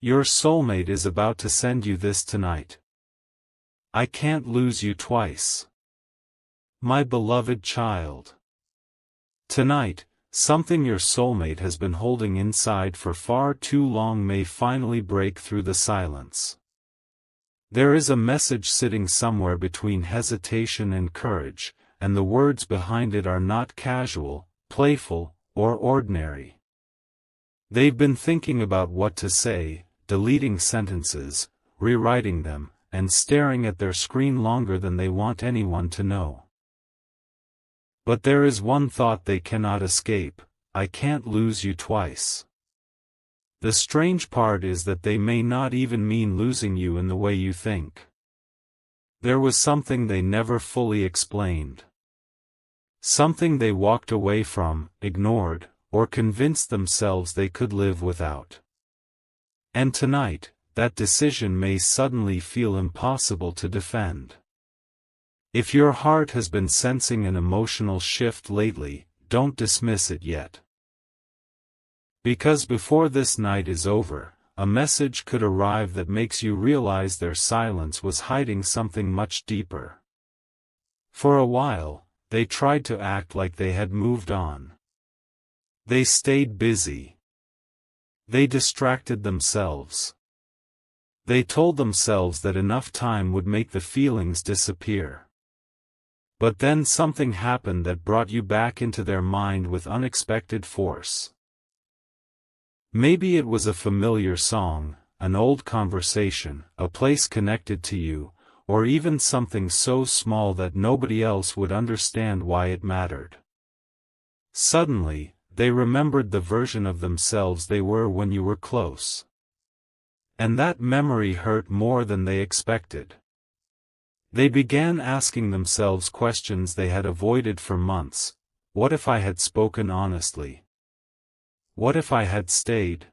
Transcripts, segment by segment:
Your soulmate is about to send you this tonight. I can't lose you twice. My beloved child. Tonight, something your soulmate has been holding inside for far too long may finally break through the silence. There is a message sitting somewhere between hesitation and courage, and the words behind it are not casual, playful, or ordinary. They've been thinking about what to say, deleting sentences, rewriting them, and staring at their screen longer than they want anyone to know. But there is one thought they cannot escape: I can't lose you twice. The strange part is that they may not even mean losing you in the way you think. There was something they never fully explained. Something they walked away from, ignored, or convinced themselves they could live without. And tonight, that decision may suddenly feel impossible to defend. If your heart has been sensing an emotional shift lately, don't dismiss it yet. Because before this night is over, a message could arrive that makes you realize their silence was hiding something much deeper. For a while, they tried to act like they had moved on. They stayed busy. They distracted themselves. They told themselves that enough time would make the feelings disappear. But then something happened that brought you back into their mind with unexpected force. Maybe it was a familiar song, an old conversation, a place connected to you, or even something so small that nobody else would understand why it mattered. Suddenly, they remembered the version of themselves they were when you were close. And that memory hurt more than they expected. They began asking themselves questions they had avoided for months. What if I had spoken honestly? What if I had stayed?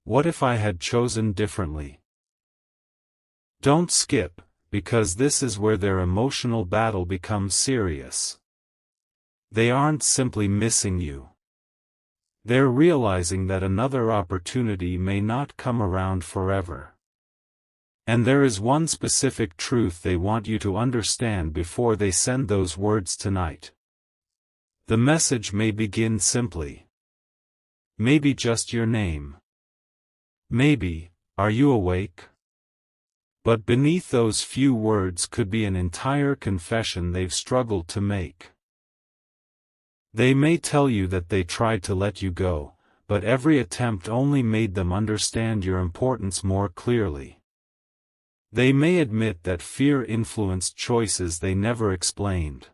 What if I had chosen differently? Don't skip, because this is where their emotional battle becomes serious. They aren't simply missing you. They're realizing that another opportunity may not come around forever. And there is one specific truth they want you to understand before they send those words tonight. The message may begin simply. Maybe just your name. Maybe, are you awake? But beneath those few words could be an entire confession they've struggled to make. They may tell you that they tried to let you go, but every attempt only made them understand your importance more clearly. They may admit that fear influenced choices they never explained.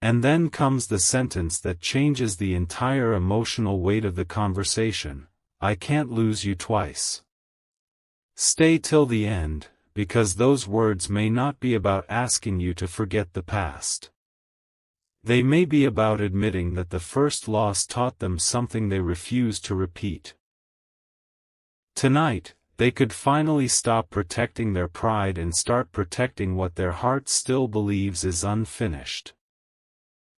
And then comes the sentence that changes the entire emotional weight of the conversation: I can't lose you twice. Stay till the end, because those words may not be about asking you to forget the past. They may be about admitting that the first loss taught them something they refuse to repeat. Tonight, they could finally stop protecting their pride and start protecting what their heart still believes is unfinished.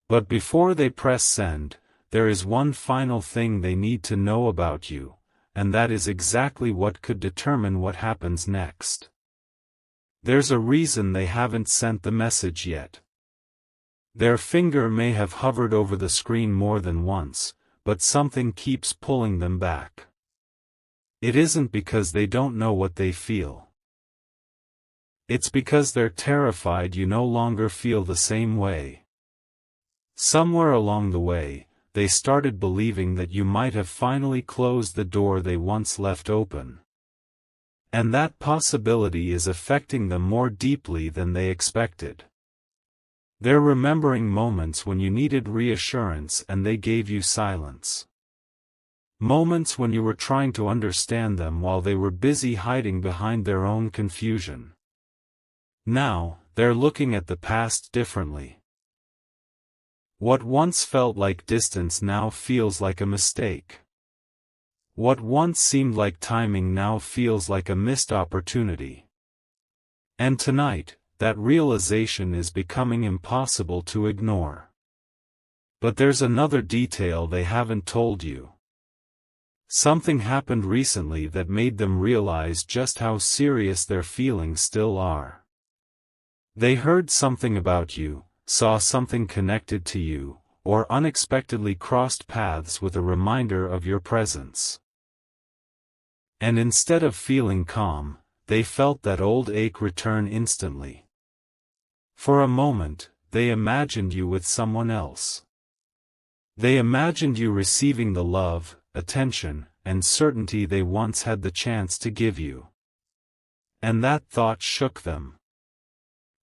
But before they press send, there is one final thing they need to know about you, and that is exactly what could determine what happens next. There's a reason they haven't sent the message yet. Their finger may have hovered over the screen more than once, but something keeps pulling them back. It isn't because they don't know what they feel. It's because they're terrified you no longer feel the same way. Somewhere along the way, they started believing that you might have finally closed the door they once left open. And that possibility is affecting them more deeply than they expected. They're remembering moments when you needed reassurance and they gave you silence. Moments when you were trying to understand them while they were busy hiding behind their own confusion. Now, they're looking at the past differently. What once felt like distance now feels like a mistake. What once seemed like timing now feels like a missed opportunity. And tonight, that realization is becoming impossible to ignore. But there's another detail they haven't told you. Something happened recently that made them realize just how serious their feelings still are. They heard something about you, saw something connected to you, or unexpectedly crossed paths with a reminder of your presence. And instead of feeling calm, they felt that old ache return instantly. For a moment, they imagined you with someone else. They imagined you receiving the love, attention, and certainty they once had the chance to give you. And that thought shook them.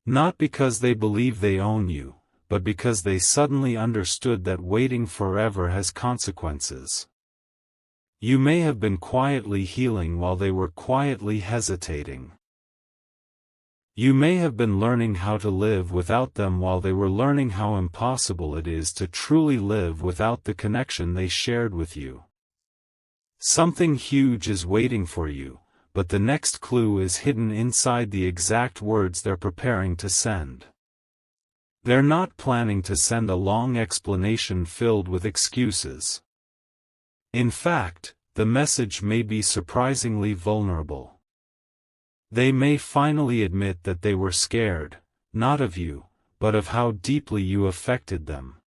Not because they believe they own you, but because they suddenly understood that waiting forever has consequences. You may have been quietly healing while they were quietly hesitating. You may have been learning how to live without them while they were learning how impossible it is to truly live without the connection they shared with you. Something huge is waiting for you, but the next clue is hidden inside the exact words they're preparing to send. They're not planning to send a long explanation filled with excuses. In fact, the message may be surprisingly vulnerable. They may finally admit that they were scared, not of you, but of how deeply you affected them.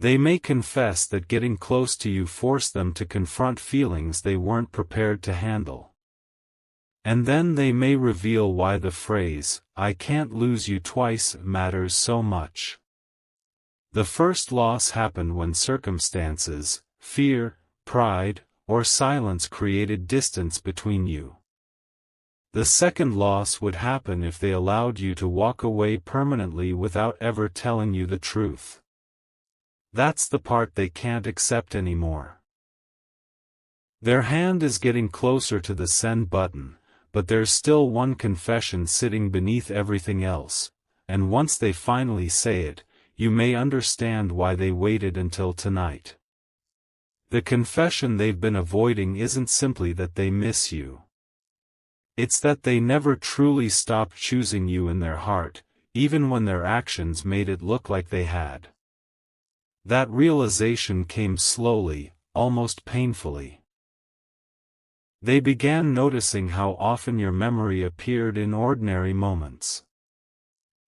They may confess that getting close to you forced them to confront feelings they weren't prepared to handle. And then they may reveal why the phrase, "I can't lose you twice," matters so much. The first loss happened when circumstances, fear, pride, or silence created distance between you. The second loss would happen if they allowed you to walk away permanently without ever telling you the truth. That's the part they can't accept anymore. Their hand is getting closer to the send button, but there's still one confession sitting beneath everything else, and once they finally say it, you may understand why they waited until tonight. The confession they've been avoiding isn't simply that they miss you. It's that they never truly stopped choosing you in their heart, even when their actions made it look like they had. That realization came slowly, almost painfully. They began noticing how often your memory appeared in ordinary moments.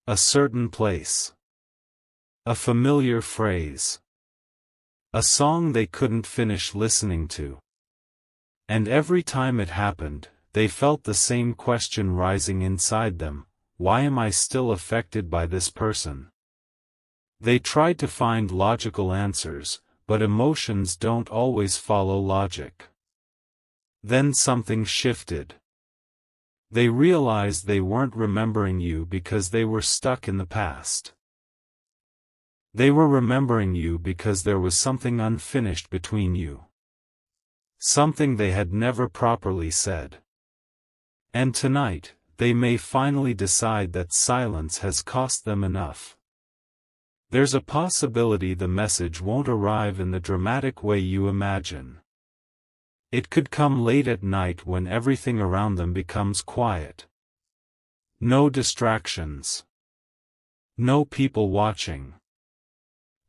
A certain place. A familiar phrase. A song they couldn't finish listening to. And every time it happened, they felt the same question rising inside them: why am I still affected by this person? They tried to find logical answers, but emotions don't always follow logic. Then something shifted. They realized they weren't remembering you because they were stuck in the past. They were remembering you because there was something unfinished between you. Something they had never properly said. And tonight, they may finally decide that silence has cost them enough. There's a possibility the message won't arrive in the dramatic way you imagine. It could come late at night when everything around them becomes quiet. No distractions. No people watching.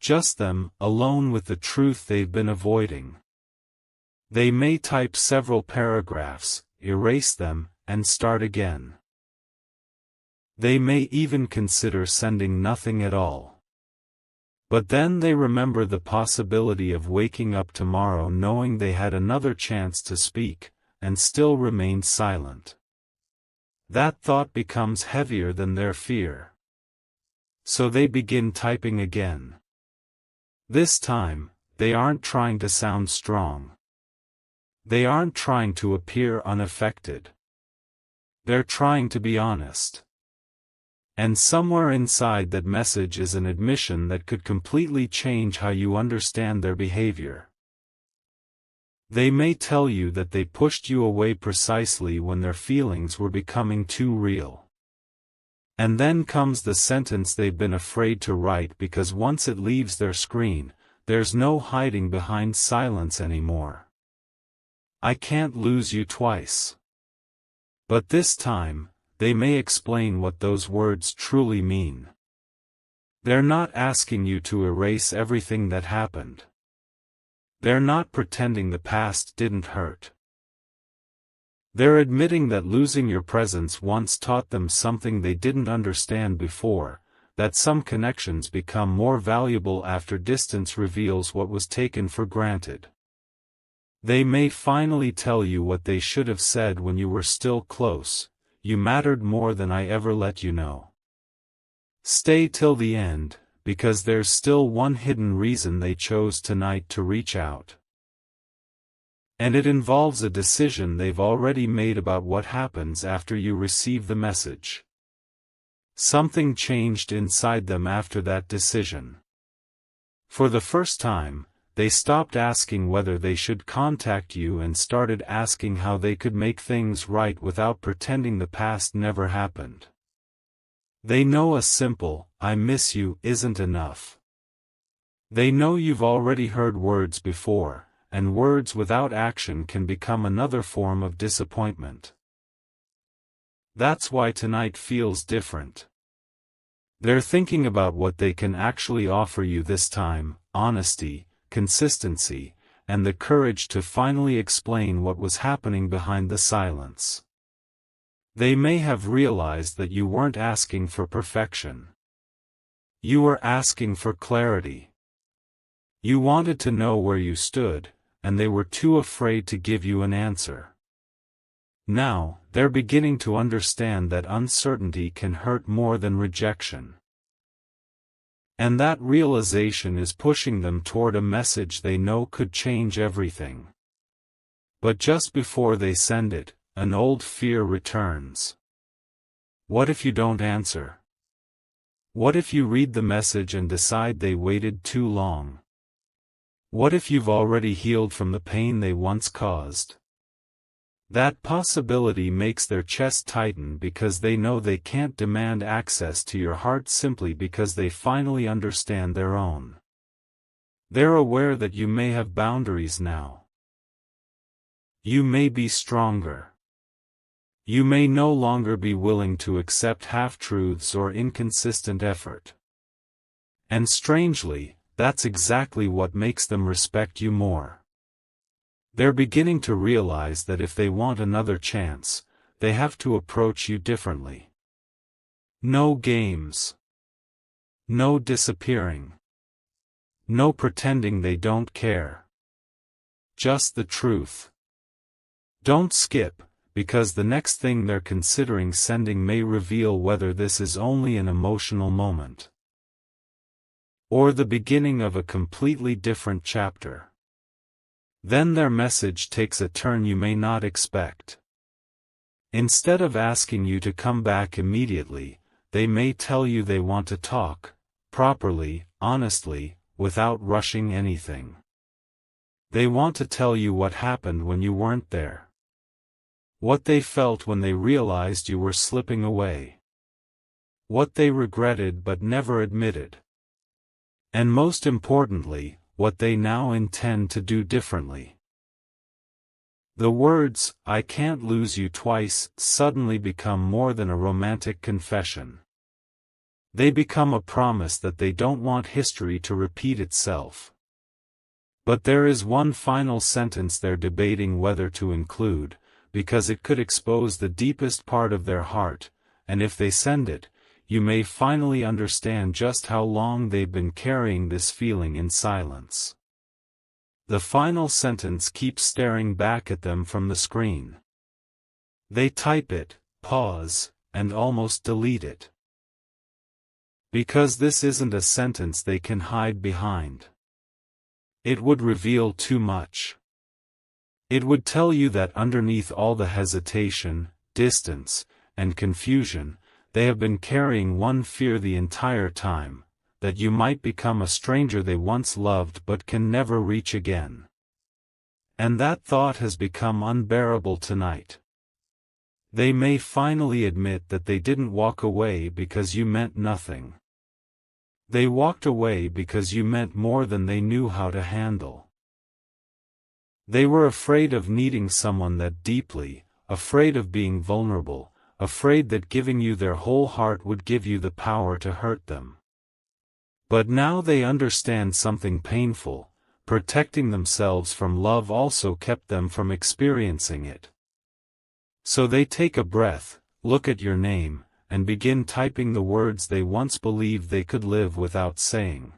Just them, alone with the truth they've been avoiding. They may type several paragraphs, erase them, and start again. They may even consider sending nothing at all. But then they remember the possibility of waking up tomorrow knowing they had another chance to speak, and still remained silent. That thought becomes heavier than their fear. So they begin typing again. This time, they aren't trying to sound strong. They aren't trying to appear unaffected. They're trying to be honest. And somewhere inside that message is an admission that could completely change how you understand their behavior. They may tell you that they pushed you away precisely when their feelings were becoming too real. And then comes the sentence they've been afraid to write because once it leaves their screen, there's no hiding behind silence anymore. I can't lose you twice. But this time, they may explain what those words truly mean. They're not asking you to erase everything that happened. They're not pretending the past didn't hurt. They're admitting that losing your presence once taught them something they didn't understand before, that some connections become more valuable after distance reveals what was taken for granted. They may finally tell you what they should have said when you were still close: "You mattered more than I ever let you know." Stay till the end, because there's still one hidden reason they chose tonight to reach out. And it involves a decision they've already made about what happens after you receive the message. Something changed inside them after that decision. For the first time, they stopped asking whether they should contact you and started asking how they could make things right without pretending the past never happened. They know a simple "I miss you" isn't enough. They know you've already heard words before, and words without action can become another form of disappointment. That's why tonight feels different. They're thinking about what they can actually offer you this time: honesty, consistency, and the courage to finally explain what was happening behind the silence. They may have realized that you weren't asking for perfection. You were asking for clarity. You wanted to know where you stood, and they were too afraid to give you an answer. Now, they're beginning to understand that uncertainty can hurt more than rejection. And that realization is pushing them toward a message they know could change everything. But just before they send it, an old fear returns. What if you don't answer? What if you read the message and decide they waited too long? What if you've already healed from the pain they once caused? That possibility makes their chest tighten because they know they can't demand access to your heart simply because they finally understand their own. They're aware that you may have boundaries now. You may be stronger. You may no longer be willing to accept half-truths or inconsistent effort. And strangely, that's exactly what makes them respect you more. They're beginning to realize that if they want another chance, they have to approach you differently. No games. No disappearing. No pretending they don't care. Just the truth. Don't skip, because the next thing they're considering sending may reveal whether this is only an emotional moment or the beginning of a completely different chapter. Then their message takes a turn you may not expect. Instead of asking you to come back immediately, they may tell you they want to talk, properly, honestly, without rushing anything. They want to tell you what happened when you weren't there. What they felt when they realized you were slipping away. What they regretted but never admitted. And most importantly, what they now intend to do differently. The words, "I can't lose you twice," suddenly become more than a romantic confession. They become a promise that they don't want history to repeat itself. But there is one final sentence they're debating whether to include, because it could expose the deepest part of their heart, and if they send it, you may finally understand just how long they've been carrying this feeling in silence. The final sentence keeps staring back at them from the screen. They type it, pause, and almost delete it. Because this isn't a sentence they can hide behind. It would reveal too much. It would tell you that underneath all the hesitation, distance, and confusion, they have been carrying one fear the entire time: that you might become a stranger they once loved but can never reach again. And that thought has become unbearable tonight. They may finally admit that they didn't walk away because you meant nothing. They walked away because you meant more than they knew how to handle. They were afraid of needing someone that deeply, afraid of being vulnerable, afraid that giving you their whole heart would give you the power to hurt them. But now they understand something painful: protecting themselves from love also kept them from experiencing it. So they take a breath, look at your name, and begin typing the words they once believed they could live without saying.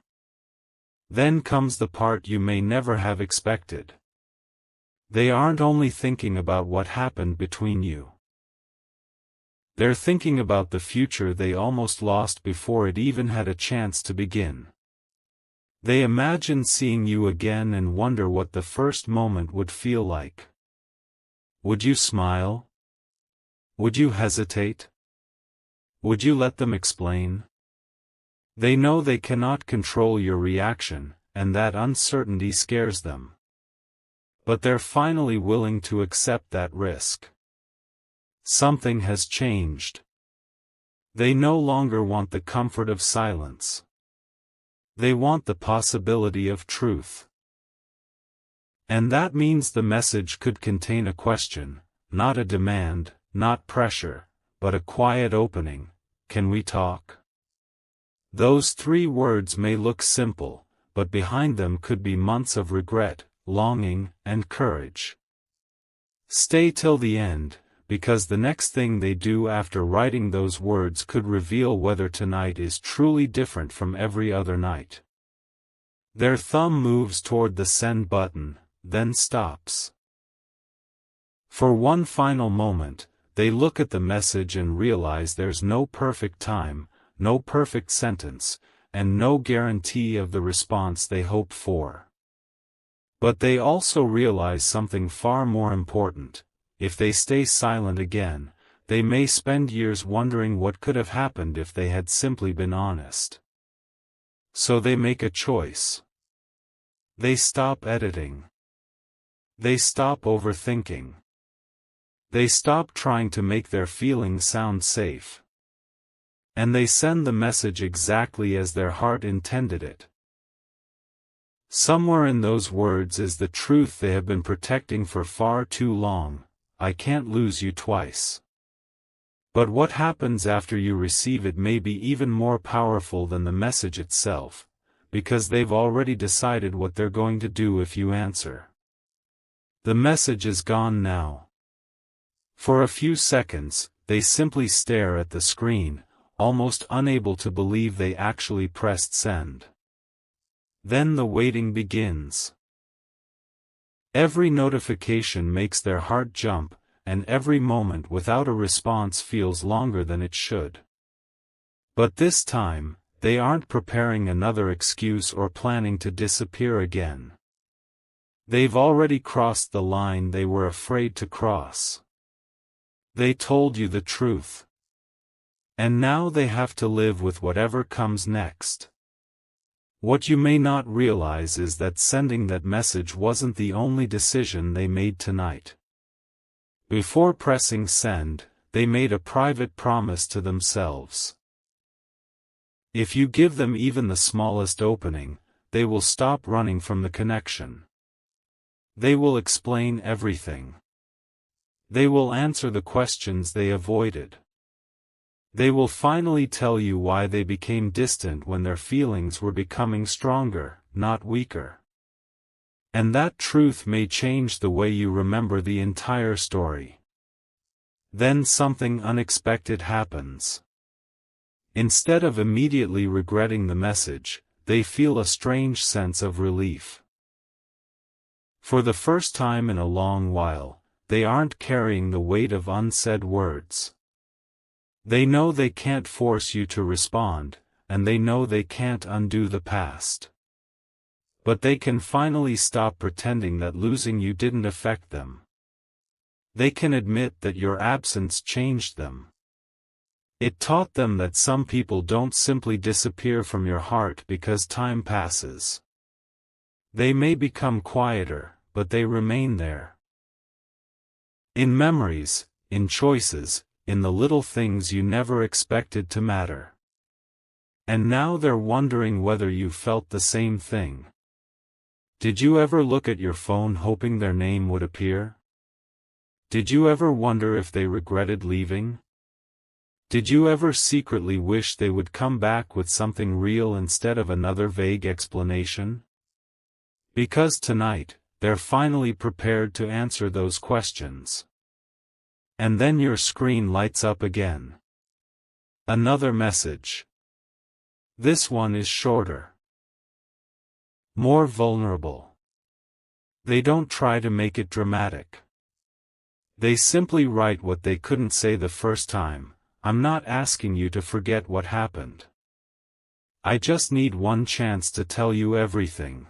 Then comes the part you may never have expected. They aren't only thinking about what happened between you. They're thinking about the future they almost lost before it even had a chance to begin. They imagine seeing you again and wonder what the first moment would feel like. Would you smile? Would you hesitate? Would you let them explain? They know they cannot control your reaction, and that uncertainty scares them. But they're finally willing to accept that risk. Something has changed. They no longer want the comfort of silence. They want the possibility of truth. And that means the message could contain a question, not a demand, not pressure, but a quiet opening. Can we talk? Those 3 words may look simple, but behind them could be months of regret, longing, and courage. Stay till the end, because the next thing they do after writing those words could reveal whether tonight is truly different from every other night. Their thumb moves toward the send button, then stops. For one final moment, they look at the message and realize there's no perfect time, no perfect sentence, and no guarantee of the response they hoped for. But they also realize something far more important. If they stay silent again, they may spend years wondering what could have happened if they had simply been honest. So they make a choice. They stop editing. They stop overthinking. They stop trying to make their feelings sound safe. And they send the message exactly as their heart intended it. Somewhere in those words is the truth they have been protecting for far too long. I can't lose you twice. But what happens after you receive it may be even more powerful than the message itself, because they've already decided what they're going to do if you answer. The message is gone now. For a few seconds, they simply stare at the screen, almost unable to believe they actually pressed send. Then the waiting begins. Every notification makes their heart jump, and every moment without a response feels longer than it should. But this time, they aren't preparing another excuse or planning to disappear again. They've already crossed the line they were afraid to cross. They told you the truth. And now they have to live with whatever comes next. What you may not realize is that sending that message wasn't the only decision they made tonight. Before pressing send, they made a private promise to themselves. If you give them even the smallest opening, they will stop running from the connection. They will explain everything. They will answer the questions they avoided. They will finally tell you why they became distant when their feelings were becoming stronger, not weaker. And that truth may change the way you remember the entire story. Then something unexpected happens. Instead of immediately regretting the message, they feel a strange sense of relief. For the first time in a long while, they aren't carrying the weight of unsaid words. They know they can't force you to respond, and they know they can't undo the past. But they can finally stop pretending that losing you didn't affect them. They can admit that your absence changed them. It taught them that some people don't simply disappear from your heart because time passes. They may become quieter, but they remain there. In memories, in choices, in the little things you never expected to matter. And now they're wondering whether you felt the same thing. Did you ever look at your phone hoping their name would appear? Did you ever wonder if they regretted leaving? Did you ever secretly wish they would come back with something real instead of another vague explanation? Because tonight, they're finally prepared to answer those questions. And then your screen lights up again. Another message. This one is shorter. More vulnerable. They don't try to make it dramatic. They simply write what they couldn't say the first time. I'm not asking you to forget what happened. I just need one chance to tell you everything.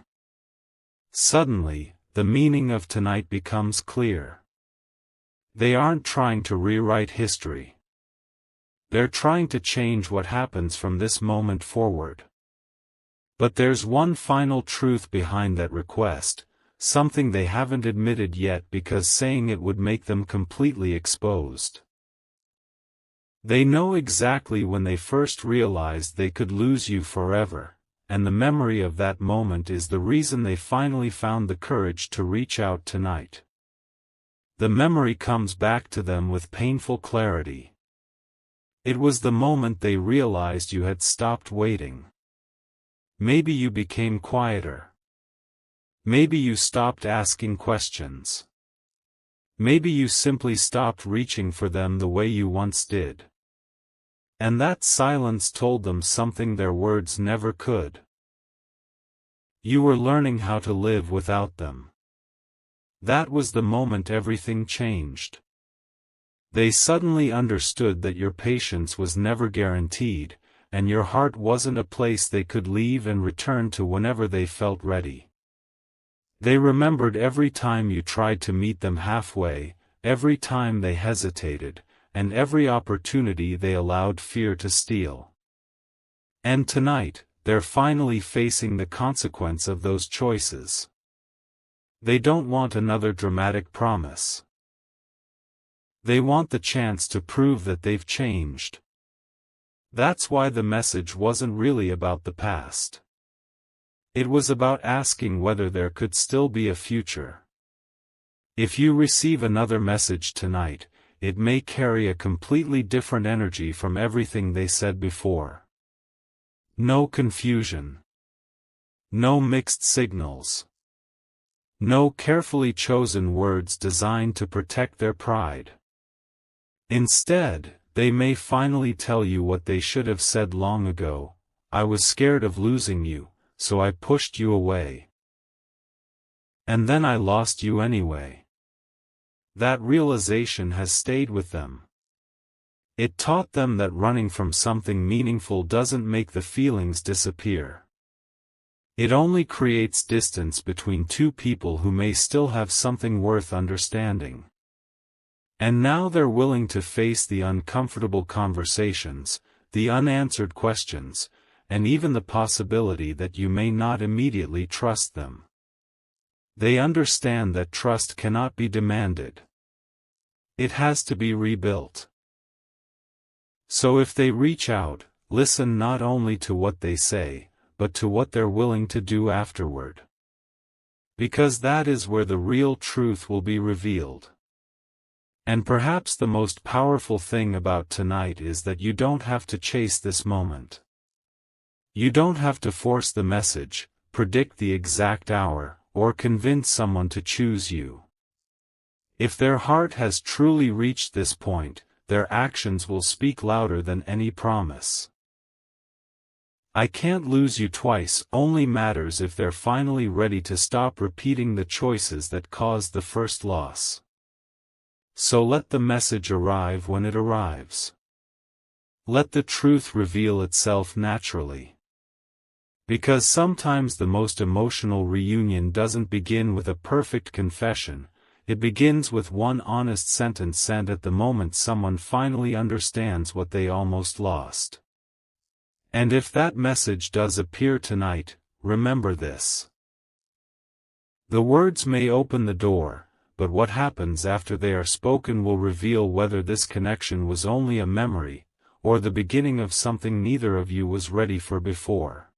Suddenly, the meaning of tonight becomes clear. They aren't trying to rewrite history. They're trying to change what happens from this moment forward. But there's one final truth behind that request, something they haven't admitted yet because saying it would make them completely exposed. They know exactly when they first realized they could lose you forever, and the memory of that moment is the reason they finally found the courage to reach out tonight. The memory comes back to them with painful clarity. It was the moment they realized you had stopped waiting. Maybe you became quieter. Maybe you stopped asking questions. Maybe you simply stopped reaching for them the way you once did. And that silence told them something their words never could. You were learning how to live without them. That was the moment everything changed. They suddenly understood that your patience was never guaranteed, and your heart wasn't a place they could leave and return to whenever they felt ready. They remembered every time you tried to meet them halfway, every time they hesitated, and every opportunity they allowed fear to steal. And tonight, they're finally facing the consequence of those choices. They don't want another dramatic promise. They want the chance to prove that they've changed. That's why the message wasn't really about the past. It was about asking whether there could still be a future. If you receive another message tonight, it may carry a completely different energy from everything they said before. No confusion. No mixed signals. No carefully chosen words designed to protect their pride. Instead, they may finally tell you what they should have said long ago: I was scared of losing you, so I pushed you away. And then I lost you anyway. That realization has stayed with them. It taught them that running from something meaningful doesn't make the feelings disappear. It only creates distance between two people who may still have something worth understanding. And now they're willing to face the uncomfortable conversations, the unanswered questions, and even the possibility that you may not immediately trust them. They understand that trust cannot be demanded. It has to be rebuilt. So if they reach out, listen not only to what they say, but to what they're willing to do afterward. Because that is where the real truth will be revealed. And perhaps the most powerful thing about tonight is that you don't have to chase this moment. You don't have to force the message, predict the exact hour, or convince someone to choose you. If their heart has truly reached this point, their actions will speak louder than any promise. I can't lose you twice only matters if they're finally ready to stop repeating the choices that caused the first loss. So let the message arrive when it arrives. Let the truth reveal itself naturally. Because sometimes the most emotional reunion doesn't begin with a perfect confession, it begins with one honest sentence sent at the moment someone finally understands what they almost lost. And if that message does appear tonight, remember this. The words may open the door, but what happens after they are spoken will reveal whether this connection was only a memory, or the beginning of something neither of you was ready for before.